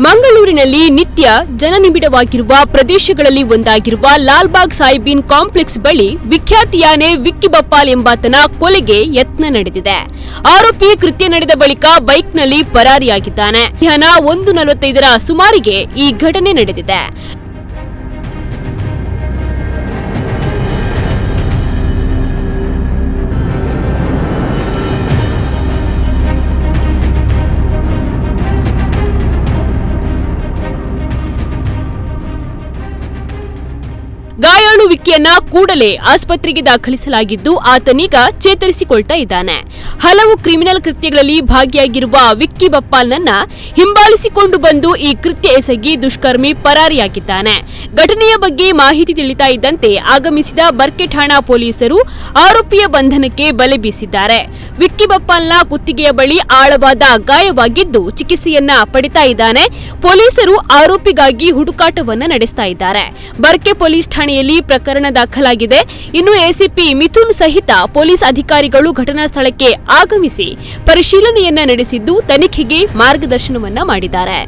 ಮಂಗಳೂರಿನಲ್ಲಿ ನಿತ್ಯ ಜನನಿಬಿಡವಾಗಿರುವ ಪ್ರದೇಶಗಳಲ್ಲಿ ಒಂದಾಗಿರುವ ಲಾಲ್ಬಾಗ್ ಸಾಹಿಬಿನ್ ಕಾಂಪ್ಲೆಕ್ಸ್ ಬಳಿ ವಿಖ್ಯಾತಿಯಾನೆ ವಿಕ್ಕಿ ಬಪ್ಪಾಲ್ ಎಂಬಾತನ ಕೊಲೆಗೆ ಯತ್ನ ನಡೆದಿದೆ. ಆರೋಪಿ ಕೃತ್ಯ ನಡೆದ ಬಳಿಕ ಬೈಕ್ನಲ್ಲಿ ಪರಾರಿಯಾಗಿದ್ದಾನೆ. ಮಧ್ಯಾಹ್ನ 1:45 ಸುಮಾರಿಗೆ ಈ ಘಟನೆ ನಡೆದಿದೆ. ಗಾಯಾಳು ವಿಕ್ಕಿಯನ್ನ ಕೂಡಲೇ ಆಸ್ಪತ್ರೆಗೆ ದಾಖಲಿಸಲಾಗಿದ್ದು ಆತನೀಗ ಚೇತರಿಸಿಕೊಳ್ತಾ ಇದ್ದಾನೆ. ಹಲವು ಕ್ರಿಮಿನಲ್ ಕೃತ್ಯಗಳಲ್ಲಿ ಭಾಗಿಯಾಗಿರುವ ವಿಕ್ಕಿ ಬಪ್ಪಾಲ್ನನ್ನ ಹಿಂಬಾಲಿಸಿಕೊಂಡು ಬಂದು ಈ ಕೃತ್ಯ ಎಸಗಿ ದುಷ್ಕರ್ಮಿ ಪರಾರಿಯಾಗಿದ್ದಾನೆ. ಘಟನೆಯ ಬಗ್ಗೆ ಮಾಹಿತಿ ತಿಳಿತಾ ಇದ್ದಂತೆ ಆಗಮಿಸಿದ ಬರ್ಕೆ ಠಾಣಾ ಪೊಲೀಸರು ಆರೋಪಿಯ ಬಂಧನಕ್ಕೆ ಬಲೆ ಬೀಸಿದ್ದಾರೆ. ವಿಕ್ಕಿ ಬಪ್ಪಾಲ್ನ ಕುತ್ತಿಗೆಯ ಬಳಿ ಆಳವಾದ ಗಾಯವಾಗಿದ್ದು ಚಿಕಿತ್ಸೆಯನ್ನ ಪಡಿತಾ ಇದ್ದಾನೆ. ಪೊಲೀಸರು ಆರೋಪಿಗಾಗಿ ಹುಡುಕಾಟವನ್ನ ನಡೆಸ್ತಾ ಇದ್ದಾರೆ. ಬರ್ಕೆ ಪೊಲೀಸ್ ಠಾಣೆಯಲ್ಲಿ ಪ್ರಕರಣ ದಾಖಲಾಗಿದೆ. ಇನ್ನು ಎಸಿಪಿ ಮಿಥುನ್ ಸಹಿತ ಪೊಲೀಸ್ ಅಧಿಕಾರಿಗಳು ಘಟನಾ ಸ್ಥಳಕ್ಕೆ ಆಗಮಿಸಿ ಪರಿಶೀಲನೆಯನ್ನ ನಡೆಸಿದ್ದು ತನಿಖೆಗೆ ಮಾರ್ಗದರ್ಶನವನ್ನ ಮಾಡಿದ್ದಾರೆ.